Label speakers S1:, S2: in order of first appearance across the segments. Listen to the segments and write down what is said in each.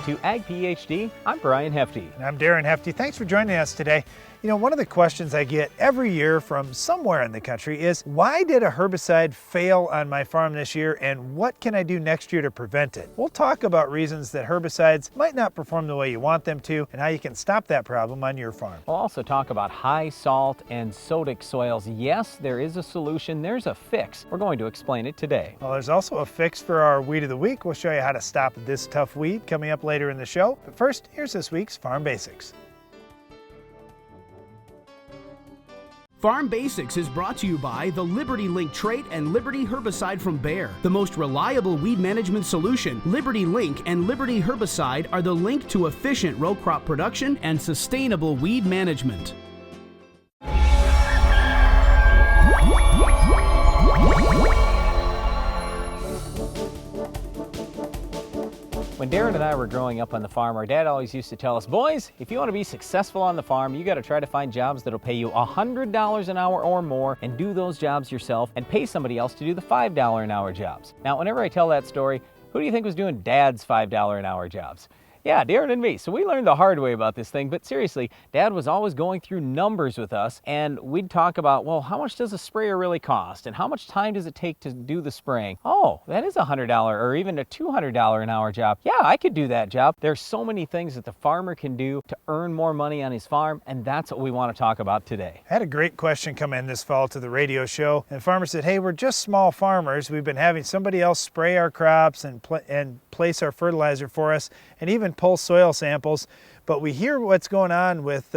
S1: listening to Ag PhD. I'm Brian Hefty.
S2: And I'm Darren Hefty. Thanks for joining us today. You know, one of the questions I get every year from somewhere in the country is, why did a herbicide fail on my farm this year and what can I do next year to prevent it? We'll talk about reasons that herbicides might not perform the way you want them to and how you can stop that problem on your farm.
S1: We'll also talk about high salt and sodic soils. Yes, there is a solution. There's a fix. We're going to explain it today.
S2: Well, there's also a fix for our weed of the week. We'll show you how to stop this tough weed coming up later in the show. But first, here's this week's Farm Basics.
S3: Farm Basics is brought to you by the Liberty Link trait and Liberty herbicide from Bayer. The most reliable weed management solution, Liberty Link and Liberty herbicide are the link to efficient row crop production and sustainable weed management.
S1: When Darren and I were growing up on the farm, our dad always used to tell us, boys, if you want to be successful on the farm, you got to try to find jobs that'll pay you $100 an hour or more and do those jobs yourself and pay somebody else to do the $5 an hour jobs. Now, whenever I tell that story, who do you think was doing Dad's $5 an hour jobs? Yeah, Darren and me. So we learned the hard way about this thing, but seriously, Dad was always going through numbers with us, and we'd talk about, well, how much does a sprayer really cost, and how much time does it take to do the spraying? Oh, that is a $100 or even a $200 an hour job. Yeah, I could do that job. There's so many things that the farmer can do to earn more money on his farm, and that's what we want to talk about today.
S2: I had a great question come in this fall to the radio show, and the farmer said, hey, we're just small farmers. We've been having somebody else spray our crops and place our fertilizer for us, and even pull soil samples, but we hear what's going on with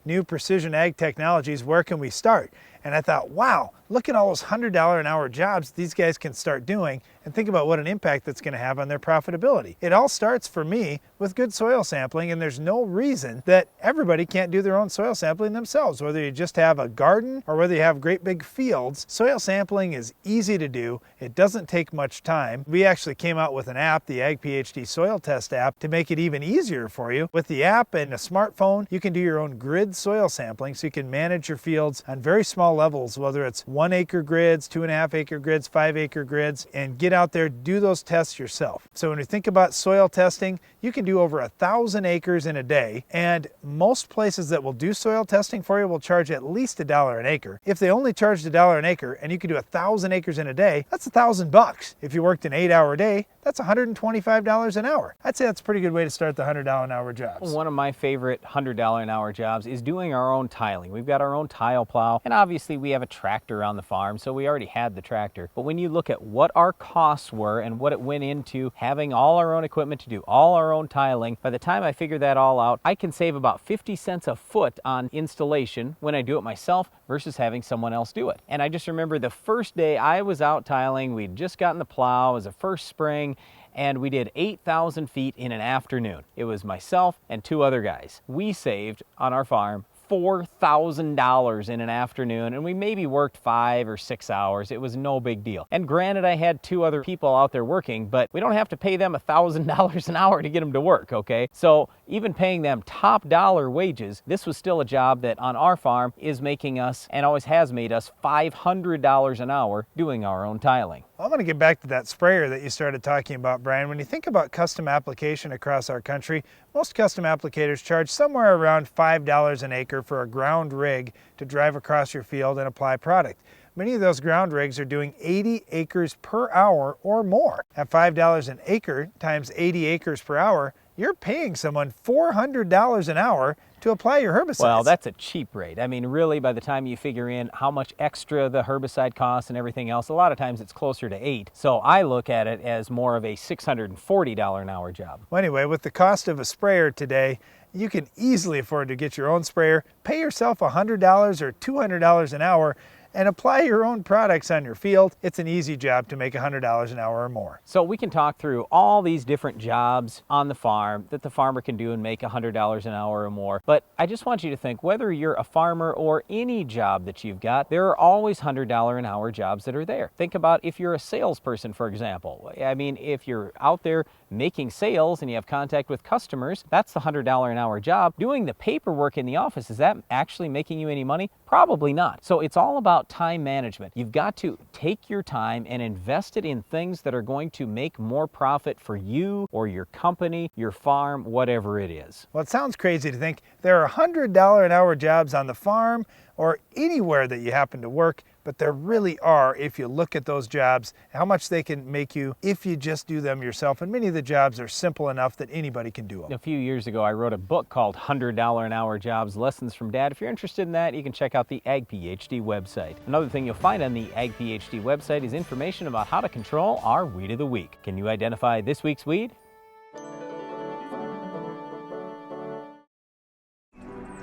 S2: new precision ag technologies. Where can we start? And I thought, wow, look at all those $100 an hour jobs these guys can start doing, and think about what an impact that's going to have on their profitability. It all starts for me with good soil sampling, and there's no reason that everybody can't do their own soil sampling themselves. Whether you just have a garden or whether you have great big fields, soil sampling is easy to do. It doesn't take much time. We actually came out with an app, the Ag PhD Soil Test app, to make it even easier for you. With the app and a smartphone, you can do your own grid soil sampling, so you can manage your fields on very small levels, whether it's 1 acre grids, 2.5 acre grids, 5 acre grids, and get out there, do those tests yourself. So when you think about soil testing, you can do over 1,000 acres in a day, and most places that will do soil testing for you will charge at least $1 an acre. If they only charged $1 an acre and you could do 1,000 acres in a day, that's $1,000. If you worked an 8-hour day, that's $125 an hour. I'd say that's a pretty good way to start the $100 an hour jobs.
S1: One of my favorite $100 an hour jobs is doing our own tiling. We've got our own tile plow, and obviously we have a tractor on the farm, so we already had the tractor. But when you look at what our costs were and what it went into having all our own equipment to do all our own tiling, by the time I figure that all out, I can save about 50 cents a foot on installation when I do it myself versus having someone else do it. And I just remember the first day I was out tiling, we'd just gotten the plow, it was the first spring, and we did 8,000 feet in an afternoon. It was myself and 2 other guys. We saved on our farm $4,000 in an afternoon, and we maybe worked 5 or 6 hours. It was no big deal. And granted, I had 2 other people out there working, but we don't have to pay them $1,000 an hour to get them to work, okay? So even paying them top dollar wages, this was still a job that on our farm is making us, and always has made us, $500 an hour doing our own tiling.
S2: I'm going to get back to that sprayer that you started talking about, Brian. When you think about custom application across our country, most custom applicators charge somewhere around $5 an acre for a ground rig to drive across your field and apply product. Many of those ground rigs are doing 80 acres per hour or more. At $5 an acre times 80 acres per hour, you're paying someone $400 an hour to apply your herbicides.
S1: Well, that's a cheap rate. I mean, really, by the time you figure in how much extra the herbicide costs and everything else, a lot of times it's closer to $8. So I look at it as more of a $640 an hour job.
S2: Well, anyway, with the cost of a sprayer today, you can easily afford to get your own sprayer, pay yourself $100 or $200 an hour, and apply your own products on your field. It's an easy job to make $100 an hour or more.
S1: So we can talk through all these different jobs on the farm that the farmer can do and make $100 an hour or more. But I just want you to think, whether you're a farmer or any job that you've got, there are always $100 an hour jobs that are there. Think about if you're a salesperson, for example. I mean, if you're out there making sales and you have contact with customers, that's the $100 an hour job. Doing the paperwork in the office, is that actually making you any money? Probably not. So it's all about about time management. You've got to take your time and invest it in things that are going to make more profit for you or your company, your farm, whatever it is.
S2: Well, it sounds crazy to think there are $100 an hour jobs on the farm or anywhere that you happen to work, but there really are if you look at those jobs, how much they can make you if you just do them yourself. And many of the jobs are simple enough that anybody can do them.
S1: A few years ago, I wrote a book called $100 an Hour Jobs, Lessons from Dad. If you're interested in that, you can check out the Ag PhD website. Another thing you'll find on the Ag PhD website is information about how to control our weed of the week. Can you identify this week's weed?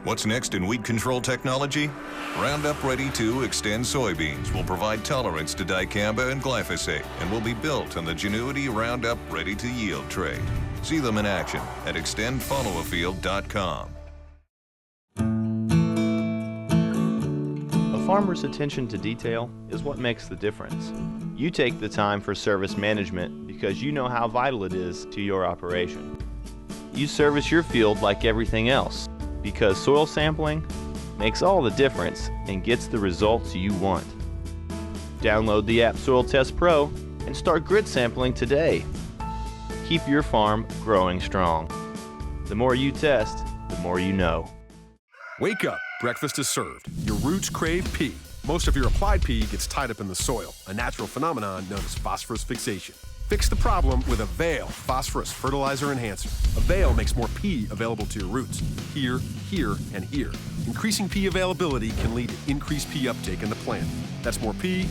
S4: What's next in weed control technology? Roundup Ready 2 Xtend soybeans will provide tolerance to dicamba and glyphosate and will be built on the Genuity Roundup Ready to Yield tray. See them in action at extendfollowafield.com.
S5: A farmer's attention to detail is what makes the difference. You take the time for service management because you know how vital it is to your operation. You service your field like everything else, because soil sampling makes all the difference and gets the results you want. Download the app Soil Test Pro and start grid sampling today. Keep your farm growing strong. The more you test, the more you know.
S6: Wake up, breakfast is served. Your roots crave P. Most of your applied P gets tied up in the soil, a natural phenomenon known as phosphorus fixation. Fix the problem with Avail Phosphorus Fertilizer Enhancer. Avail makes more P available to your roots, here, here, and here. Increasing P availability can lead to increased P uptake in the plant. That's more P,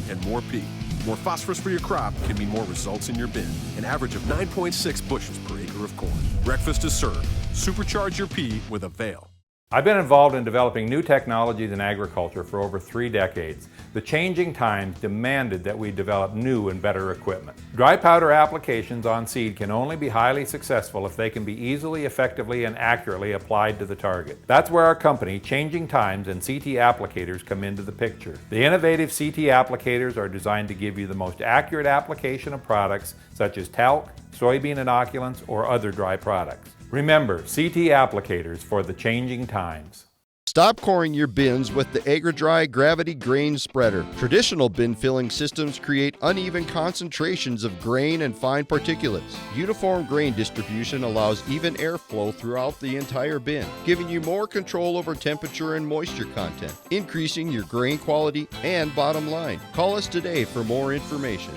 S6: and more P. More phosphorus for your crop can mean more results in your bin. An average of 9.6 bushels per acre of corn. Breakfast is served. Supercharge your P with Avail.
S7: I've been involved in developing new technologies in agriculture for over 3 decades. The changing times demanded that we develop new and better equipment. Dry powder applications on seed can only be highly successful if they can be easily, effectively, and accurately applied to the target. That's where our company, Changing Times and CT Applicators, come into the picture. The innovative CT applicators are designed to give you the most accurate application of products such as talc, soybean inoculants, or other dry products. Remember, CT Applicators for the changing times.
S8: Stop coring your bins with the AgriDry Gravity Grain Spreader. Traditional bin filling systems create uneven concentrations of grain and fine particulates. Uniform grain distribution allows even airflow throughout the entire bin, giving you more control over temperature and moisture content, increasing your grain quality and bottom line. Call us today for more information.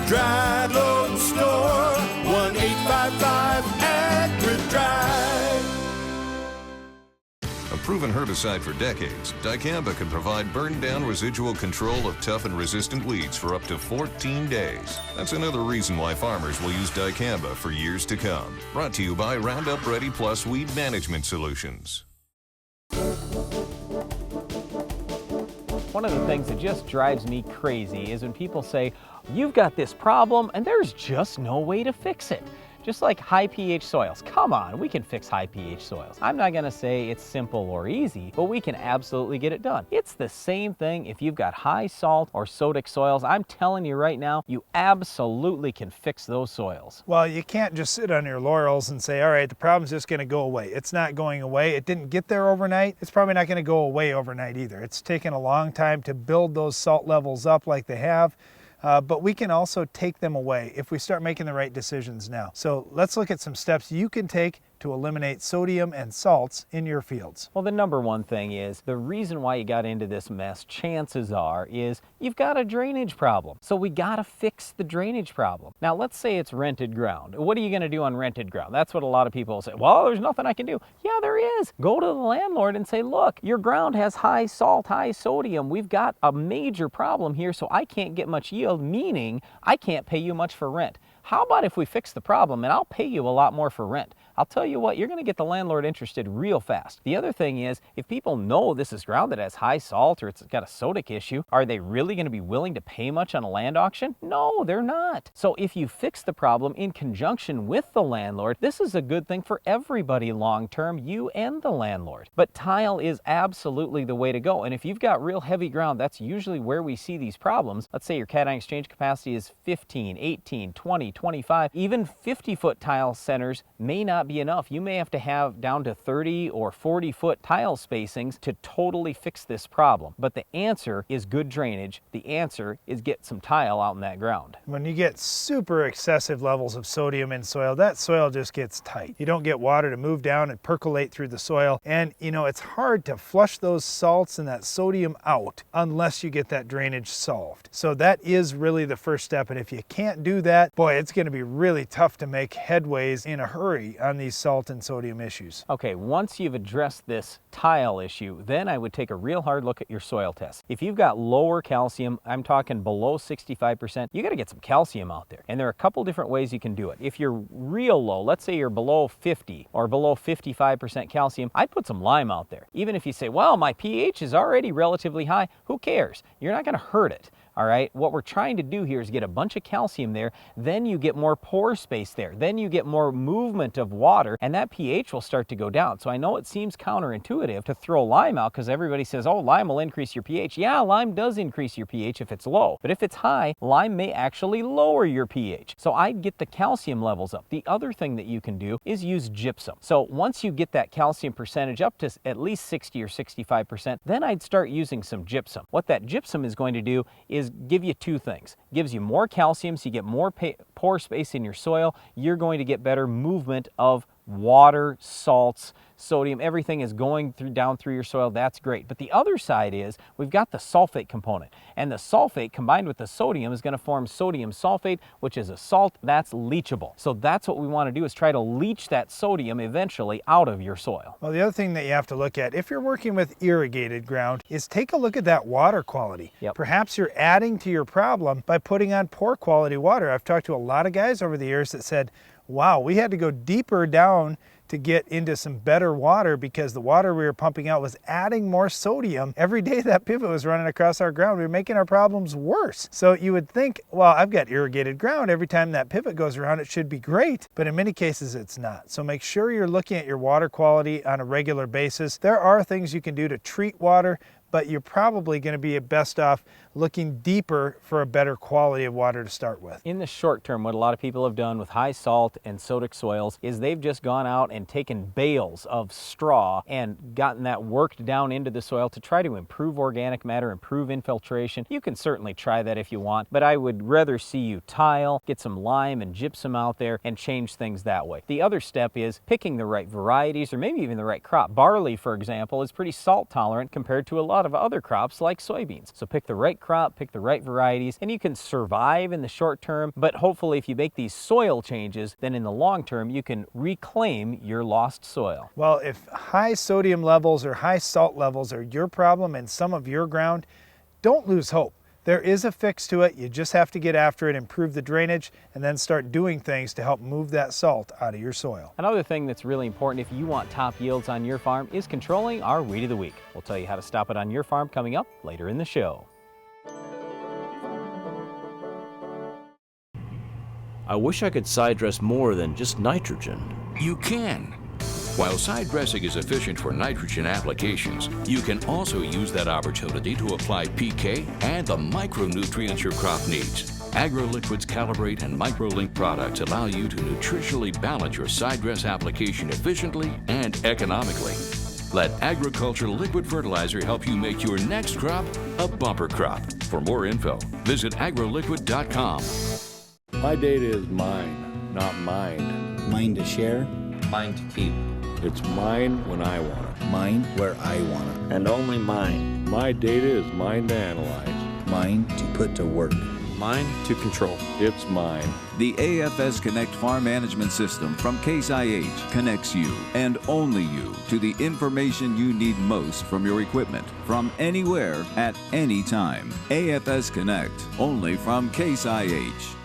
S9: Dry Load Store, 1-855-AGRIDRY.
S4: A proven herbicide for decades, dicamba can provide burn-down residual control of tough and resistant weeds for up to 14 days. That's another reason why farmers will use dicamba for years to come. Brought to you by Roundup Ready Plus Weed Management Solutions.
S1: One of the things that just drives me crazy is when people say, you've got this problem and there's just no way to fix it. Just like high pH soils. Come on, we can fix high pH soils. I'm not gonna say it's simple or easy, but we can absolutely get it done. It's the same thing if you've got high salt or sodic soils. I'm telling you right now, you absolutely can fix those soils.
S2: Well, you can't just sit on your laurels and say, all right, the problem's just gonna go away. It's not going away. It didn't get there overnight. It's probably not gonna go away overnight either. It's taken a long time to build those salt levels up like they have. But we can also take them away if we start making the right decisions now. So let's look at some steps you can take to eliminate sodium and salts in your fields.
S1: Well, the number one thing is the reason why you got into this mess, chances are, is you've got a drainage problem. So we gotta fix the drainage problem. Now, let's say it's rented ground. What are you gonna do on rented ground? That's what a lot of people say. Well, there's nothing I can do. Yeah, there is. Go to the landlord and say, look, your ground has high salt, high sodium. We've got a major problem here, so I can't get much yield, meaning I can't pay you much for rent. How about if we fix the problem and I'll pay you a lot more for rent? I'll tell you what, you're going to get the landlord interested real fast. The other thing is, if people know this is ground that has high salt or it's got a sodic issue, are they really going to be willing to pay much on a land auction? No, they're not. So if you fix the problem in conjunction with the landlord, this is a good thing for everybody long term, you and the landlord. But tile is absolutely the way to go. And if you've got real heavy ground, that's usually where we see these problems. Let's say your cation exchange capacity is 15, 18, 20, 25, even 50-foot tile centers may not be enough. You may have to have down to 30 or 40 foot tile spacings to totally fix this problem. But the answer is good drainage. The answer is get some tile out in that ground.
S2: When you get super excessive levels of sodium in soil, that soil just gets tight. You don't get water to move down and percolate through the soil. And you know, it's hard to flush those salts and that sodium out unless you get that drainage solved. So that is really the first step. And if you can't do that, boy, it's going to be really tough to make headways in a hurry on these salt and sodium issues.
S1: Okay, once you've addressed this tile issue, then I would take a real hard look at your soil test. If you've got lower calcium, I'm talking below 65%, you got to get some calcium out there. And there are a couple different ways you can do it. If you're real low, let's say you're below 50 or below 55% calcium, I'd put some lime out there. Even if you say, well, my pH is already relatively high, who cares? You're not going to hurt it. All right, what we're trying to do here is get a bunch of calcium there, then you get more pore space there, then you get more movement of water, and that pH will start to go down. So I know it seems counterintuitive to throw lime out because everybody says, oh, lime will increase your pH. Yeah, lime does increase your pH if it's low, but if it's high, lime may actually lower your pH. So I'd get the calcium levels up. The other thing that you can do is use gypsum. So once you get that calcium percentage up to at least 60 or 65%, then I'd start using some gypsum. What that gypsum is going to do is give you two things. Gives you more calcium, so you get more pore space in your soil. You're going to get better movement of water, salts, sodium, everything is going down through your soil. That's great. But the other side is we've got the sulfate component, and the sulfate combined with the sodium is going to form sodium sulfate, which is a salt that's leachable. So that's what we want to do, is try to leach that sodium eventually out of your soil.
S2: Well, the other thing that you have to look at if you're working with irrigated ground is take a look at that water quality.
S1: Yep.
S2: Perhaps you're adding to your problem by putting on poor quality water. I've talked to a lot of guys over the years that said, wow, we had to go deeper down to get into some better water because the water we were pumping out was adding more sodium. Every day that pivot was running across our ground, we were making our problems worse. So you would think, well, I've got irrigated ground. Every time that pivot goes around, it should be great. But in many cases, it's not. So make sure you're looking at your water quality on a regular basis. There are things you can do to treat water, but you're probably going to be best off looking deeper for a better quality of water to start with.
S1: In the short term, what a lot of people have done with high salt and sodic soils is they've just gone out and taken bales of straw and gotten that worked down into the soil to try to improve organic matter, improve infiltration. You can certainly try that if you want, but I would rather see you tile, get some lime and gypsum out there and change things that way. The other step is picking the right varieties or maybe even the right crop. Barley, for example, is pretty salt tolerant compared to a lot of other crops like soybeans. So pick the right crop, pick the right varieties, and you can survive in the short term, but hopefully if you make these soil changes, then in the long term you can reclaim your lost soil.
S2: Well, if high sodium levels or high salt levels are your problem in some of your ground, don't lose hope. There is a fix to it. You just have to get after it, improve the drainage, and then start doing things to help move that salt out of your soil.
S1: Another thing that's really important if you want top yields on your farm is controlling our weed of the week. We'll tell you how to stop it on your farm coming up later in the show.
S10: I wish I could side dress more than just nitrogen.
S11: You can. While side dressing is efficient for nitrogen applications, you can also use that opportunity to apply PK and the micronutrients your crop needs. AgroLiquid's Calibrate and MicroLink products allow you to nutritionally balance your side dress application efficiently and economically. Let Agriculture Liquid Fertilizer help you make your next crop a bumper crop. For more info, visit agroliquid.com.
S12: My data is mine, not mined.
S13: Mine to share,
S14: mine to keep.
S12: It's mine when I want it.
S13: Mine where I want it.
S12: And only mine. My data is mine to analyze.
S13: Mine to put to work.
S14: Mine to control.
S12: It's mine.
S15: The AFS Connect Farm Management System from Case IH connects you, and only you, to the information you need most from your equipment, from anywhere, at any time. AFS Connect, only from Case IH.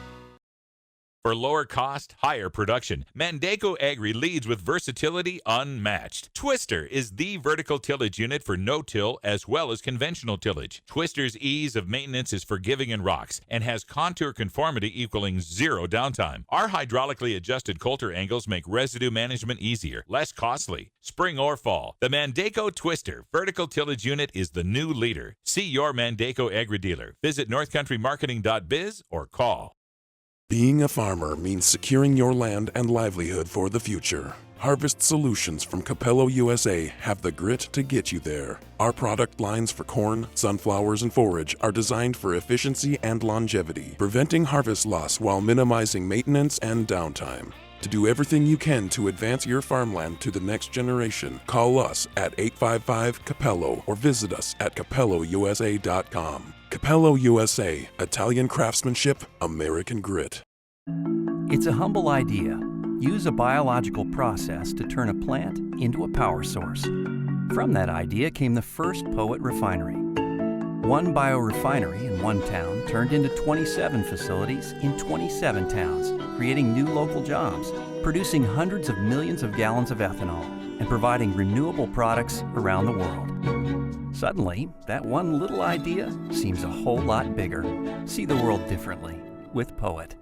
S16: For lower cost, higher production, Mandaco Agri leads with versatility unmatched. Twister is the vertical tillage unit for no-till as well as conventional tillage. Twister's ease of maintenance is forgiving in rocks and has contour conformity equaling zero downtime. Our hydraulically adjusted coulter angles make residue management easier, less costly. Spring or fall, the Mandaco Twister vertical tillage unit is the new leader. See your Mandaco Agri dealer. Visit northcountrymarketing.biz or call.
S6: Being a farmer means securing your land and livelihood for the future. Harvest solutions from Capello USA have the grit to get you there. Our product lines for corn, sunflowers, and forage are designed for efficiency and longevity, preventing harvest loss while minimizing maintenance and downtime. To do everything you can to advance your farmland to the next generation, call us at 855-CAPELLO or visit us at capellousa.com. Capello USA, Italian craftsmanship, American grit.
S17: It's a humble idea. Use a biological process to turn a plant into a power source. From that idea came the first Poet refinery. One biorefinery in one town turned into 27 facilities in 27 towns, creating new local jobs, producing hundreds of millions of gallons of ethanol, and providing renewable products around the world. Suddenly, that one little idea seems a whole lot bigger. See the world differently with Poet.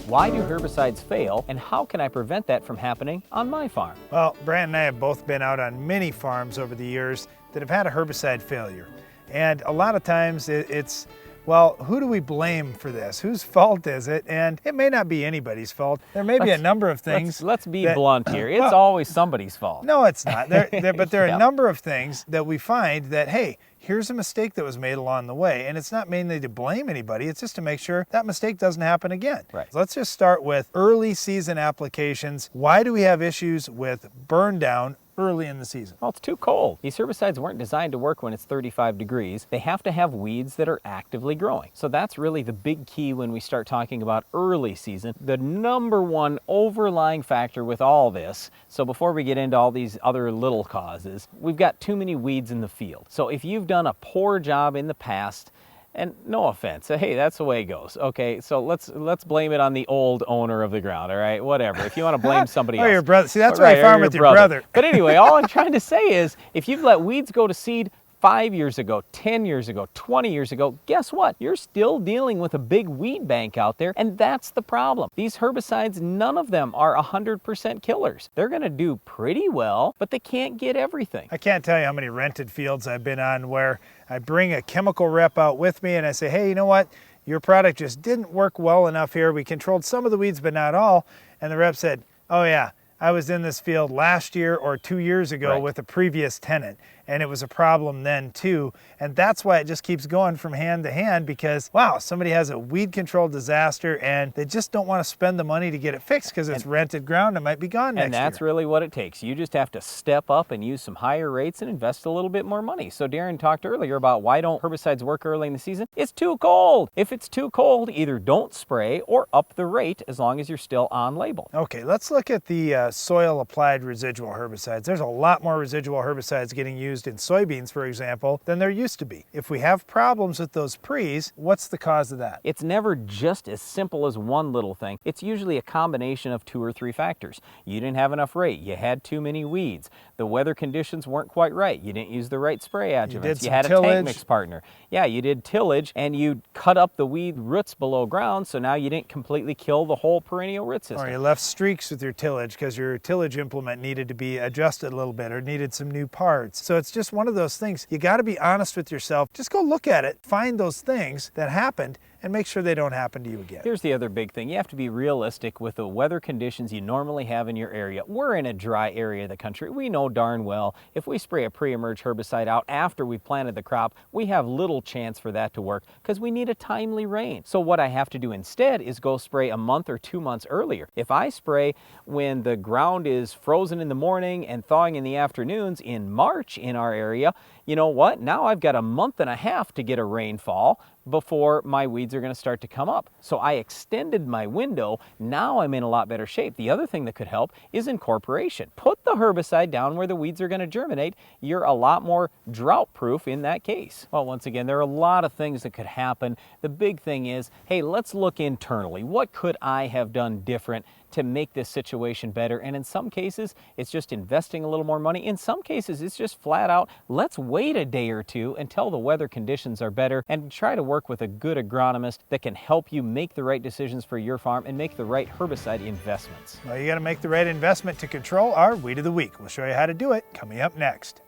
S1: Why do herbicides fail, and how can I prevent that from happening on my farm?
S2: Well, Brant and I have both been out on many farms over the years that have had a herbicide failure. And a lot of times it's, well, who do we blame for this? Whose fault is it? And it may not be anybody's fault. There may be a number of things.
S1: Let's be blunt here. It's always somebody's fault.
S2: No, it's not. But there are a number of things that we find that, hey, here's a mistake that was made along the way. And it's not mainly to blame anybody, it's just to make sure that mistake doesn't happen again.
S1: Right.
S2: So let's just start with early season applications. Why do we have issues with burn down early in the season?
S1: Well, it's too cold. These herbicides weren't designed to work when it's 35 degrees. They have to have weeds that are actively growing. So that's really the big key when we start talking about early season. The number one overlying factor with all this, so before we get into all these other little causes, we've got too many weeds in the field. So if you've done a poor job in the past, and no offense, hey, that's the way it goes. Okay, so let's blame it on the old owner of the ground, all right? Whatever. If you want to blame somebody else.
S2: Your brother. See, that's why you farm with your brother.
S1: But anyway, all I'm trying to say is, if you've let weeds go to seed 5 years ago, 10 years ago, 20 years ago, guess what? You're still dealing with a big weed bank out there, and that's the problem. These herbicides, none of them are 100% killers. They're going to do pretty well, but they can't get everything.
S2: I can't tell you how many rented fields I've been on where I bring a chemical rep out with me and I say, hey, you know what? Your product just didn't work well enough here. We controlled some of the weeds, but not all. And the rep said, oh yeah, I was in this field last year or 2 years ago with a previous tenant, and it was a problem then too. And that's why it just keeps going from hand to hand, because wow, somebody has a weed control disaster and they just don't want to spend the money to get it fixed because it's rented ground and might be gone next year.
S1: And that's really what it takes. You just have to step up and use some higher rates and invest a little bit more money. So Darren talked earlier about why don't herbicides work early in the season? It's too cold. If it's too cold, either don't spray or up the rate as long as you're still on label.
S2: Okay, let's look at the soil applied residual herbicides. There's a lot more residual herbicides getting used in soybeans, for example, than there used to be. If we have problems with those pre's, what's the cause of that?
S1: It's never just as simple as one little thing. It's usually a combination of 2 or 3 factors. You didn't have enough rate. You had too many weeds. The weather conditions weren't quite right. You didn't use the right spray adjuvants. You had a tank mix partner. Yeah, you did tillage and you cut up the weed roots below ground, so now you didn't completely kill the whole perennial root system.
S2: Or you left streaks with your tillage because your tillage implement needed to be adjusted a little bit or needed some new parts. So it's just one of those things. You got to be honest with yourself. Just go look at it, find those things that happened, and make sure they don't happen to you again.
S1: Here's the other big thing. You have to be realistic with the weather conditions you normally have in your area. We're in a dry area of the country. We know darn well if we spray a pre-emerge herbicide out after we've planted the crop, we have little chance for that to work because we need a timely rain. So what I have to do instead is go spray a month or 2 months earlier. If I spray when the ground is frozen in the morning and thawing in the afternoons in March in our area, you know what? Now I've got a month and a half to get a rainfall before my weeds are going to start to come up. So I extended my window. Now I'm in a lot better shape. The other thing that could help is incorporation. Put the herbicide down where the weeds are going to germinate. You're a lot more drought proof in that case. Well, once again, there are a lot of things that could happen. The big thing is, hey, let's look internally. What could I have done different to make this situation better? And in some cases, it's just investing a little more money. In some cases, it's just flat out, let's wait a day or two until the weather conditions are better and try to work with a good agronomist that can help you make the right decisions for your farm and make the right herbicide investments.
S2: Well, you got to make the right investment to control our Weed of the Week. We'll show you how to do it coming up next.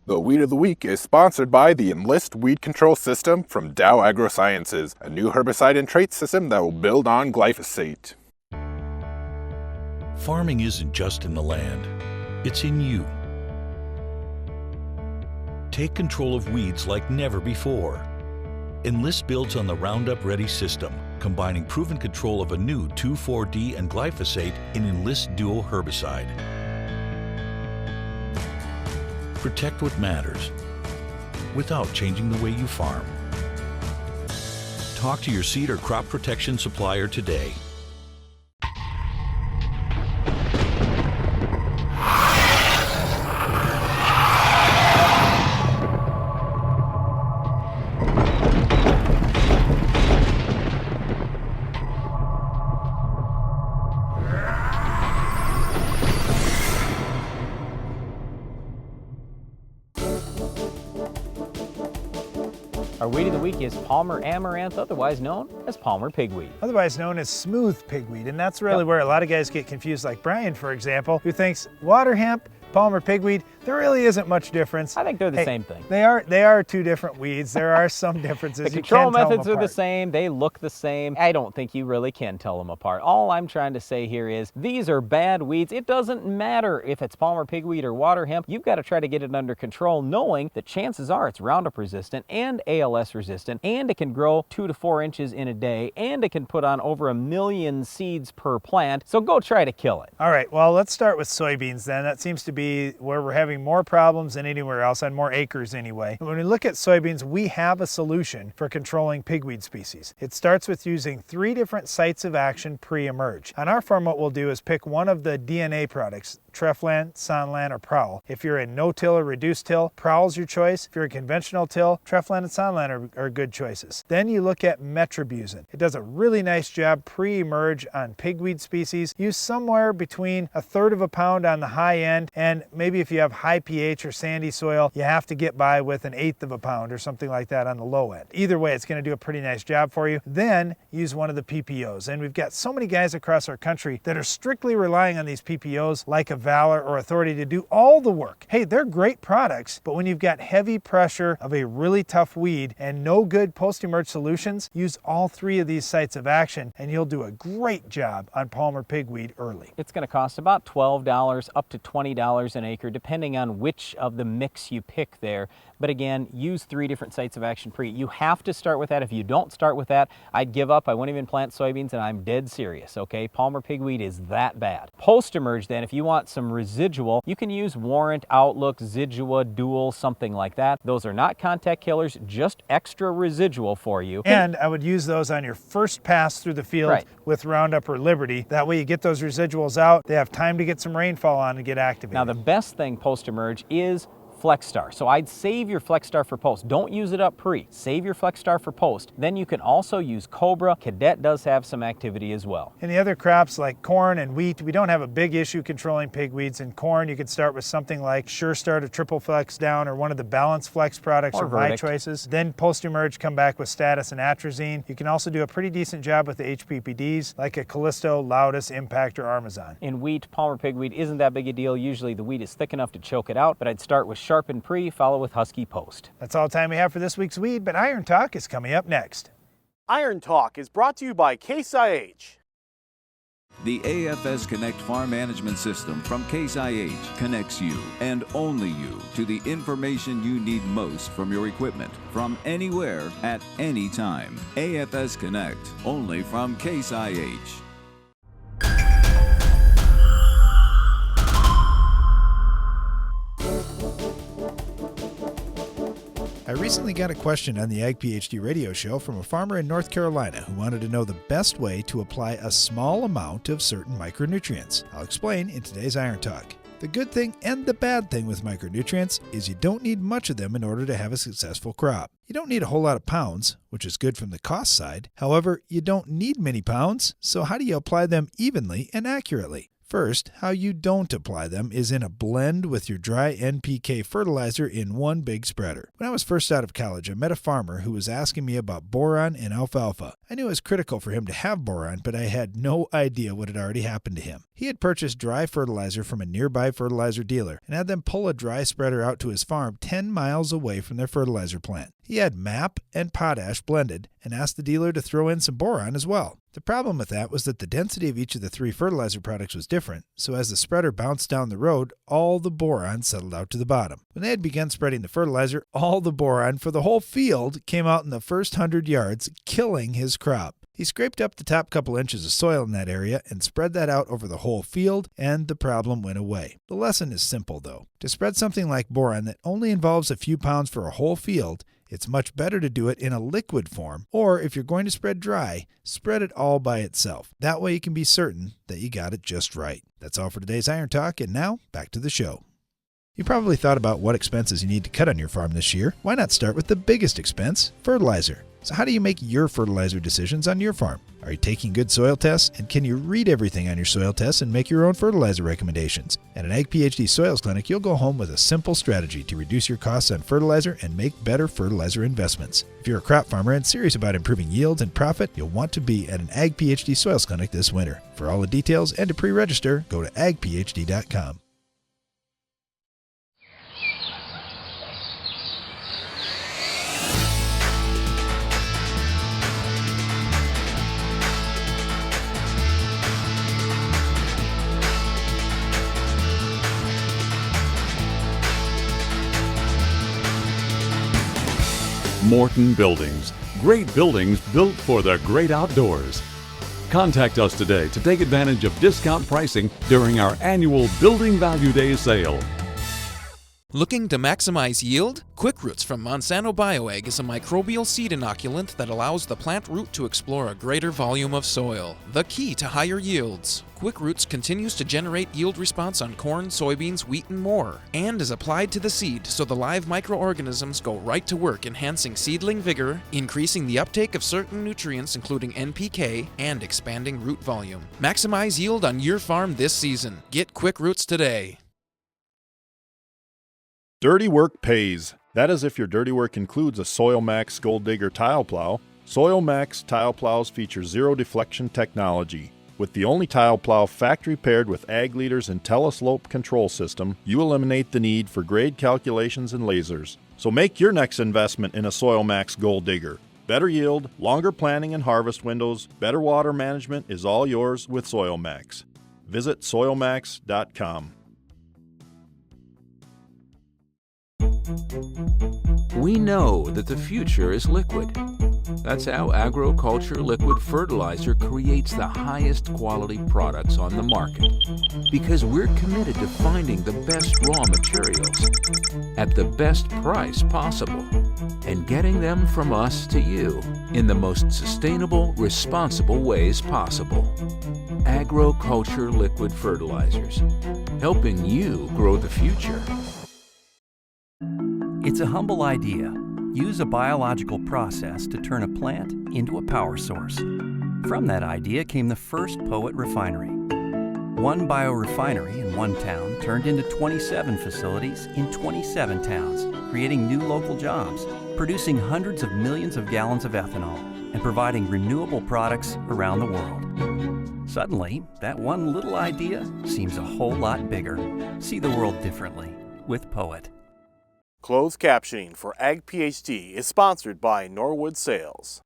S18: The Weed of the Week is sponsored by the Enlist Weed Control System from Dow AgroSciences, a new herbicide and trait system that will build on glyphosate.
S19: Farming isn't just in the land, it's in you. Take control of weeds like never before. Enlist builds on the Roundup Ready system, combining proven control of a new 2,4-D and glyphosate in Enlist Duo herbicide. Protect what matters without changing the way you farm. Talk to your seed or crop protection supplier today.
S1: Our weed of the week is Palmer amaranth, otherwise known as Palmer pigweed.
S2: Otherwise known as smooth pigweed, and that's really where a lot of guys get confused, like Brian, for example, who thinks water hemp, Palmer pigweed, there really isn't much difference.
S1: I think they're the same thing.
S2: They are two different weeds. There are some differences.
S1: The control methods are the same. They look the same. I don't think you really can tell them apart. All I'm trying to say here is these are bad weeds. It doesn't matter if it's Palmer pigweed or water hemp. You've got to try to get it under control, knowing that chances are it's Roundup resistant and ALS resistant, and it can grow 2 to 4 inches in a day, and it can put on over 1 million seeds per plant. So go try to kill it.
S2: All right, well, let's start with soybeans then. That seems to be where we're having more problems than anywhere else, on more acres anyway. When we look at soybeans, we have a solution for controlling pigweed species. It starts with using 3 different sites of action pre-emerge. On our farm, what we'll do is pick one of the DNA products, Treflan, Sonlan, or Prowl. If you're in no-till or reduced-till, Prowl's your choice. If you're in conventional till, Treflan and Sonlan are good choices. Then you look at metribuzin. It does a really nice job pre-emerge on pigweed species. Use somewhere between 1/3 of a pound on the high end, and maybe if you have high pH or sandy soil, you have to get by with 1/8 of a pound or something like that on the low end. Either way, it's going to do a pretty nice job for you. Then use one of the PPOs. And we've got so many guys across our country that are strictly relying on these PPOs, like a Valor or Authority, to do all the work. Hey, they're great products, but when you've got heavy pressure of a really tough weed and no good post-emerge solutions, use all 3 of these sites of action and you'll do a great job on Palmer pigweed early.
S1: It's going to cost about $12 up to $20 an acre, depending on which of the mix you pick there. But again, use 3 different sites of action pre. You have to start with that. If you don't start with that, I'd give up. I wouldn't even plant soybeans, and I'm dead serious, okay? Palmer pigweed is that bad. Post-emerge then, if you want some residual, you can use Warrant, Outlook, Zidua, Dual, something like that. Those are not contact killers, just extra residual for you.
S2: And I would use those on your first pass through the field with Roundup or Liberty. That way you get those residuals out. They have time to get some rainfall on and get activated.
S1: Now the best thing post-emerge is FlexStar. So I'd save your FlexStar for post. Don't use it up pre. Save your FlexStar for post. Then you can also use Cobra. Cadet does have some activity as well.
S2: In the other crops like corn and wheat, we don't have a big issue controlling pigweeds. In corn, you could start with something like Sure Start, a triple flex down, or one of the Balance Flex products, or my choices. Then post-emerge, come back with Status and Atrazine. You can also do a pretty decent job with the HPPDs like a Callisto, Loudus, Impact, or Armazon.
S1: In wheat, Palmer pigweed isn't that big a deal. Usually the wheat is thick enough to choke it out, but I'd start with Sharpen pre, follow with Husky post.
S2: That's all the time we have for this week's weed, but Iron Talk is coming up next.
S20: Iron Talk is brought to you by Case IH.
S15: The AFS Connect Farm Management System from Case IH connects you, and only you, to the information you need most from your equipment, from anywhere, at any time. AFS Connect, only from Case IH.
S2: I recently got a question on the Ag PhD radio show from a farmer in North Carolina who wanted to know the best way to apply a small amount of certain micronutrients. I'll explain in today's Iron Talk. The good thing and the bad thing with micronutrients is you don't need much of them in order to have a successful crop. You don't need a whole lot of pounds, which is good from the cost side. However, you don't need many pounds, so how do you apply them evenly and accurately? First, how you don't apply them is in a blend with your dry NPK fertilizer in one big spreader. When I was first out of college, I met a farmer who was asking me about boron and alfalfa. I knew it was critical for him to have boron, but I had no idea what had already happened to him. He had purchased dry fertilizer from a nearby fertilizer dealer and had them pull a dry spreader out to his farm 10 miles away from their fertilizer plant. He had MAP and potash blended and asked the dealer to throw in some boron as well. The problem with that was that the density of each of the three fertilizer products was different, so as the spreader bounced down the road, all the boron settled out to the bottom. When they had begun spreading the fertilizer, all the boron for the whole field came out in the first 100 yards, killing his crop. He scraped up the top couple inches of soil in that area and spread that out over the whole field, and the problem went away. The lesson is simple, though. To spread something like boron that only involves a few pounds for a whole field, it's much better to do it in a liquid form, or if you're going to spread dry, spread it all by itself. That way you can be certain that you got it just right. That's all for today's Iron Talk, and now back to the show. You probably thought about what expenses you need to cut on your farm this year. Why not start with the biggest expense, fertilizer? So how do you make your fertilizer decisions on your farm? Are you taking good soil tests? And can you read everything on your soil tests and make your own fertilizer recommendations? At an Ag PhD Soils Clinic, you'll go home with a simple strategy to reduce your costs on fertilizer and make better fertilizer investments. If you're a crop farmer and serious about improving yields and profit, you'll want to be at an Ag PhD Soils Clinic this winter. For all the details and to pre-register, go to agphd.com.
S12: Morton Buildings. Great buildings built for the great outdoors. Contact us today to take advantage of discount pricing during our annual Building Value Day sale.
S21: Looking to maximize yield? Quick Roots from Monsanto Bioag is a microbial seed inoculant that allows the plant root to explore a greater volume of soil, the key to higher yields. Quick Roots continues to generate yield response on corn, soybeans, wheat, and more, and is applied to the seed so the live microorganisms go right to work enhancing seedling vigor, increasing the uptake of certain nutrients including NPK, and expanding root volume. Maximize yield on your farm this season. Get Quick Roots today.
S18: Dirty work pays. That is if your dirty work includes a Soil Max Gold Digger tile plow. Soil Max tile plows feature zero deflection technology. With the only tile plow factory paired with Ag Leader's IntelliSlope control system, you eliminate the need for grade calculations and lasers. So make your next investment in a Soil Max Gold Digger. Better yield, longer planting and harvest windows, better water management is all yours with Soil Max. Visit soilmax.com.
S11: We know that the future is liquid. That's how Agriculture Liquid Fertilizer creates the highest quality products on the market. Because we're committed to finding the best raw materials at the best price possible and getting them from us to you in the most sustainable, responsible ways possible. Agriculture Liquid Fertilizers, helping you grow the future.
S17: It's a humble idea. Use a biological process to turn a plant into a power source. From that idea came the first Poet refinery. One biorefinery in one town turned into 27 facilities in 27 towns, creating new local jobs, producing hundreds of millions of gallons of ethanol, and providing renewable products around the world. Suddenly, that one little idea seems a whole lot bigger. See the world differently with Poet.
S20: Closed captioning for Ag PhD is sponsored by Norwood Sales.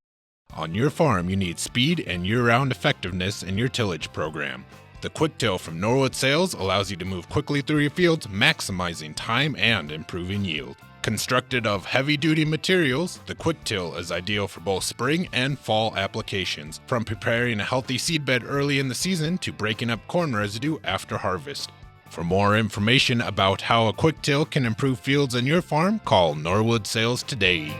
S18: On your farm, you need speed and year-round effectiveness in your tillage program. The Quick Till from Norwood Sales allows you to move quickly through your fields, maximizing time and improving yield. Constructed of heavy-duty materials, the Quick Till is ideal for both spring and fall applications, from preparing a healthy seedbed early in the season to breaking up corn residue after harvest. For more information about how a Quick Till can improve fields on your farm, call Norwood Sales today.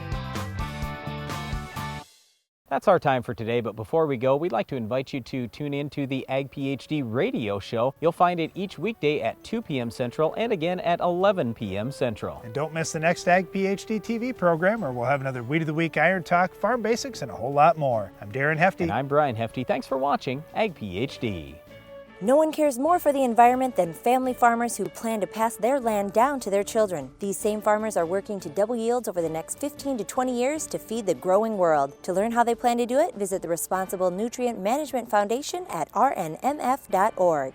S1: That's our time for today, but before we go, we'd like to invite you to tune in to the Ag PhD radio show. You'll find it each weekday at 2 p.m. Central and again at 11 p.m. Central.
S2: And don't miss the next Ag PhD TV program, where we'll have another Weed of the Week, Iron Talk, Farm Basics, and a whole lot more. I'm Darren Hefty.
S1: And I'm Brian Hefty. Thanks for watching Ag PhD.
S3: No one cares more for the environment than family farmers who plan to pass their land down to their children. These same farmers are working to double yields over the next 15 to 20 years to feed the growing world. To learn how they plan to do it, visit the Responsible Nutrient Management Foundation at rnmf.org.